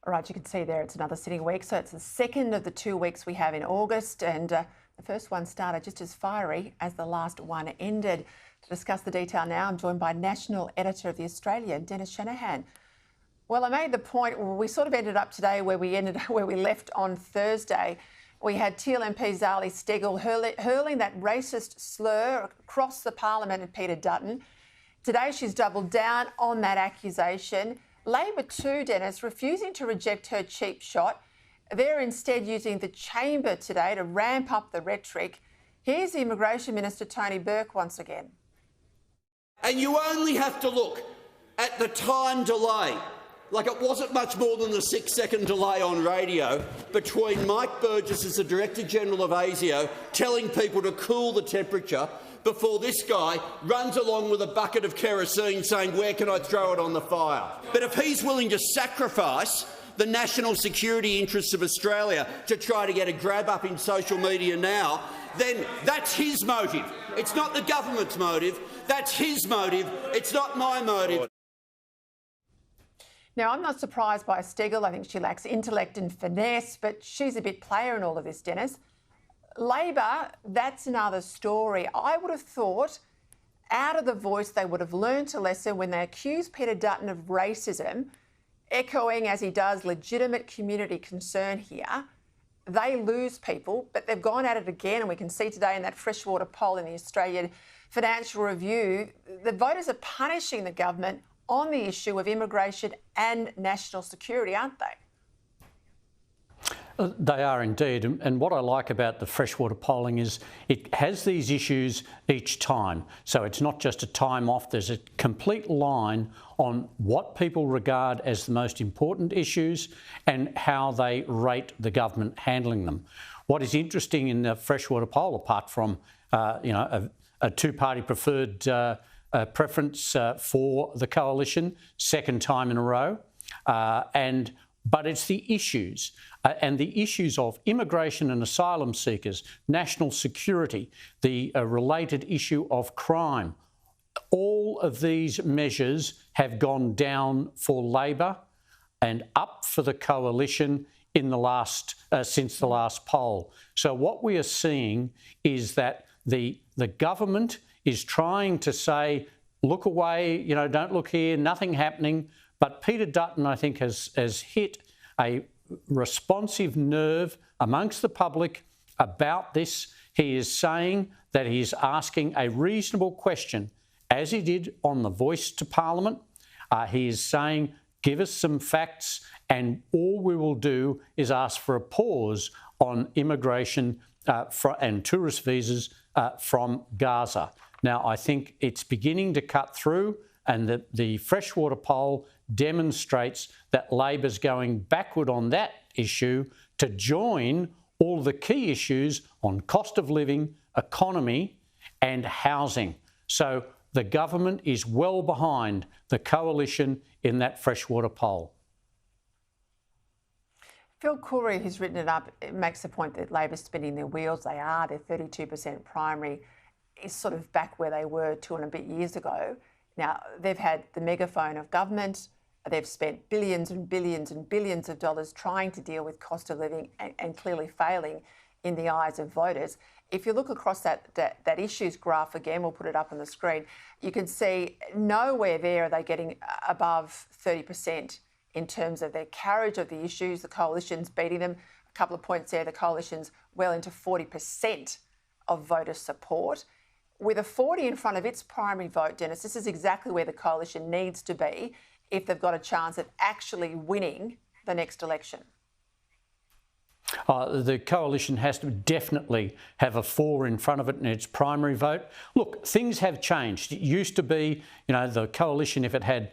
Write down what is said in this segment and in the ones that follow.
Right, you can see there it's another sitting week, so it's the second of the 2 weeks we have in August, and the first one started just as fiery as the last one ended. To discuss the detail now, I'm joined by National Editor of The Australian, Dennis Shanahan. Well, I made the point, we sort of ended up today where we left on Thursday. We had Teal MP Zali Steggall hurling that racist slur across the parliament at Peter Dutton. Today she's doubled down on that accusation. Labor too, Dennis, refusing to reject her cheap shot. They're instead using the chamber today to ramp up the rhetoric. Here's the Immigration Minister, Tony Burke, once again. And you only have to look at the time delay. Like, it wasn't much more than the 6-second delay on radio between Mike Burgess as the Director-General of ASIO telling people to cool the temperature before this guy runs along with a bucket of kerosene saying, "Where can I throw it on the fire?" But if he's willing to sacrifice the national security interests of Australia to try to get a grab up in social media now, then that's his motive. It's not the government's motive. That's his motive. It's not my motive. Now, I'm not surprised by Steggall. I think she lacks intellect and finesse, but she's a bit player in all of this, Dennis. Labor, that's another story. I would have thought out of the Voice they would have learnt a lesson when they accused Peter Dutton of racism, echoing, as he does, legitimate community concern here. They lose people, but they've gone at it again, and we can see today in that freshwater poll in the Australian Financial Review, the voters are punishing the government on the issue of immigration and national security, aren't they? They are indeed, and what I like about the freshwater polling is it has these issues each time. So it's not just a time off, there's a complete line on what people regard as the most important issues and how they rate the government handling them. What is interesting in the freshwater poll, apart from a two-party preferred preference for the coalition, second time in a row, but it's the issues and the issues of immigration and asylum seekers, national security, the related issue of crime. All of these measures have gone down for Labor and up for the coalition in the last since the last poll. So what we are seeing is that the government is trying to say, look away, don't look here, nothing happening. But Peter Dutton, I think, has hit a responsive nerve amongst the public about this. He is saying that he is asking a reasonable question, as he did on the Voice to Parliament. He is saying, give us some facts, and all we will do is ask for a pause on immigration and tourist visas from Gaza. Now, I think it's beginning to cut through, and the freshwater poll demonstrates that Labor's going backward on that issue to join all the key issues on cost of living, economy and housing. So the government is well behind the coalition in that freshwater poll. Phil Coorey, who's written it up, makes the point that Labor's spinning their wheels. They are. They're 32% primary, is sort of back where they were 2 and a bit years ago. Now, they've had the megaphone of government. They've spent billions and billions and billions of dollars trying to deal with cost of living and clearly failing in the eyes of voters. If you look across that issues graph again, we'll put it up on the screen, you can see nowhere there are they getting above 30% in terms of their carriage of the issues. The coalition's beating them. A couple of points there, the coalition's well into 40% of voter support. With a 40 in front of its primary vote, Dennis, this is exactly where the coalition needs to be if they've got a chance at actually winning the next election. The coalition has to definitely have a 4 in front of it in its primary vote. Look, things have changed. It used to be, the coalition, if it had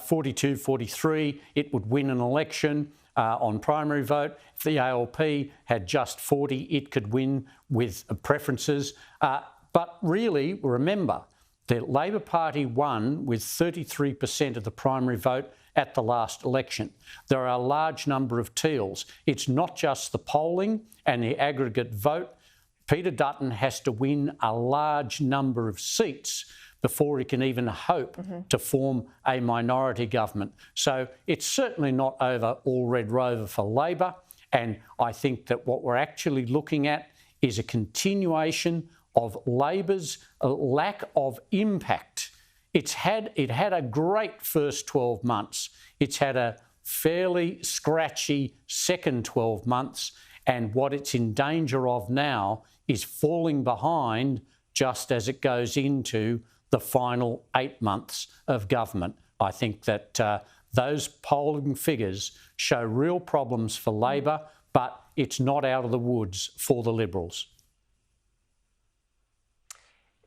42, 43, it would win an election on primary vote. If the ALP had just 40, it could win with preferences. But really, remember, the Labor Party won with 33% of the primary vote at the last election. There are a large number of Teals. It's not just the polling and the aggregate vote. Peter Dutton has to win a large number of seats before he can even hope to form a minority government. So it's certainly not over all Red Rover for Labor. And I think that what we're actually looking at is a continuation of Labor's lack of impact. It had a great first 12 months. It's had a fairly scratchy second 12 months. And what it's in danger of now is falling behind just as it goes into the final 8 months of government. I think that those polling figures show real problems for Labor, but it's not out of the woods for the Liberals.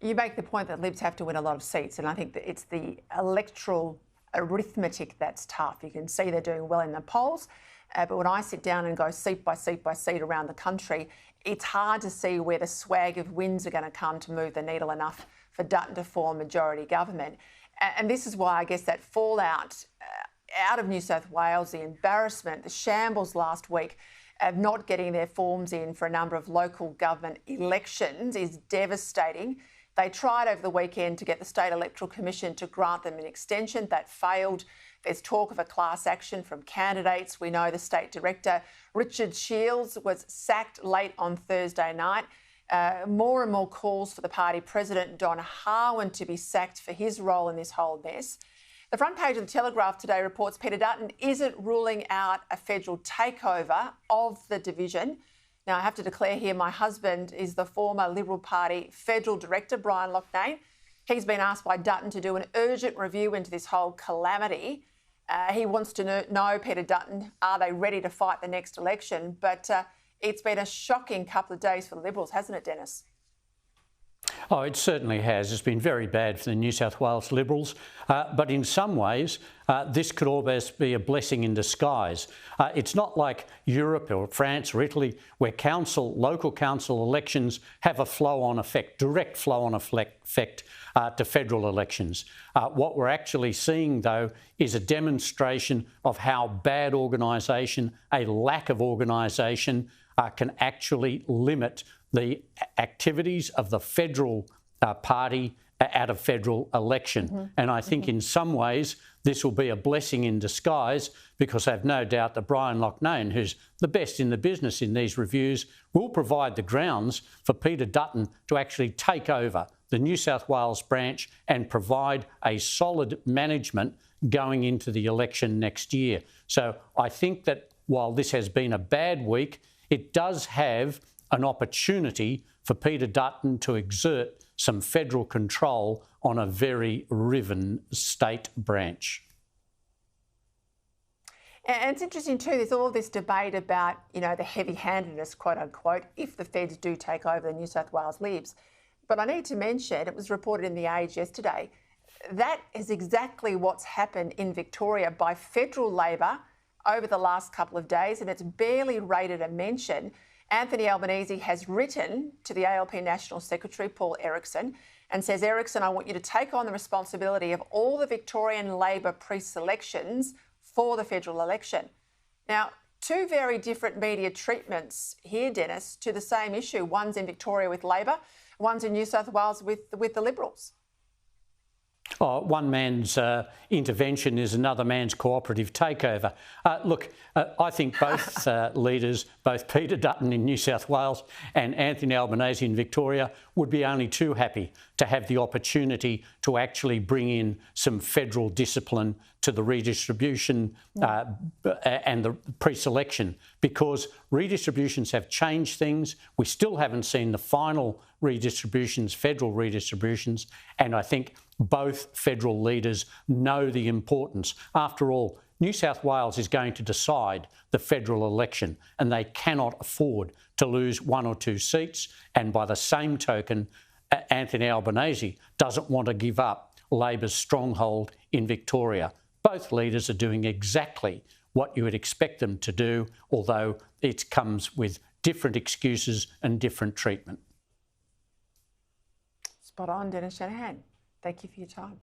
You make the point that Libs have to win a lot of seats, and I think that it's the electoral arithmetic that's tough. You can see they're doing well in the polls, but when I sit down and go seat by seat by seat around the country, it's hard to see where the swag of wins are going to come to move the needle enough for Dutton to form majority government. And this is why I guess that fallout out of New South Wales, the embarrassment, the shambles last week of not getting their forms in for a number of local government elections is devastating. They tried over the weekend to get the State Electoral Commission to grant them an extension. That failed. There's talk of a class action from candidates. We know the State Director, Richard Shields, was sacked late on Thursday night. More and more calls for the party president, Don Harwin, to be sacked for his role in this whole mess. The front page of the Telegraph today reports Peter Dutton isn't ruling out a federal takeover of the division. Now, I have to declare here, my husband is the former Liberal Party Federal Director, Brian Loughnane. He's been asked by Dutton to do an urgent review into this whole calamity. He wants to know, Peter Dutton, are they ready to fight the next election? But it's been a shocking couple of days for the Liberals, hasn't it, Dennis? Oh, it certainly has. It's been very bad for the New South Wales Liberals, but in some ways this could almost be a blessing in disguise. It's not like Europe or France or Italy where local council elections have a flow-on effect, direct flow-on effect to federal elections. What we're actually seeing, though, is a demonstration of how bad organisation, a lack of organisation, can actually limit the activities of the federal party at a federal election. And I think in some ways this will be a blessing in disguise, because I have no doubt that Brian Loughnane, who's the best in the business in these reviews, will provide the grounds for Peter Dutton to actually take over the New South Wales branch and provide a solid management going into the election next year. So I think that while this has been a bad week, it does have an opportunity for Peter Dutton to exert some federal control on a very riven state branch. And it's interesting too, there's all this debate about, the heavy-handedness, quote unquote, if the feds do take over the New South Wales Libs. But I need to mention, it was reported in The Age yesterday, that is exactly what's happened in Victoria by federal Labor over the last couple of days, and it's barely rated a mention. Anthony Albanese has written to the ALP National Secretary, Paul Erickson, and says, Erickson, I want you to take on the responsibility of all the Victorian Labor pre-selections for the federal election. Now, two very different media treatments here, Dennis, to the same issue. One's in Victoria with Labor, one's in New South Wales with the Liberals. Oh, one man's intervention is another man's cooperative takeover. Look, I think both leaders, both Peter Dutton in New South Wales and Anthony Albanese in Victoria, would be only too happy to have the opportunity to actually bring in some federal discipline to the redistribution and the pre-selection, because redistributions have changed things. We still haven't seen the final redistributions, federal redistributions, and I think both federal leaders know the importance. After all, New South Wales is going to decide the federal election, and they cannot afford to lose one or two seats. And by the same token, Anthony Albanese doesn't want to give up Labor's stronghold in Victoria. Both leaders are doing exactly what you would expect them to do, although it comes with different excuses and different treatment. Spot on, Dennis Shanahan. Thank you for your time.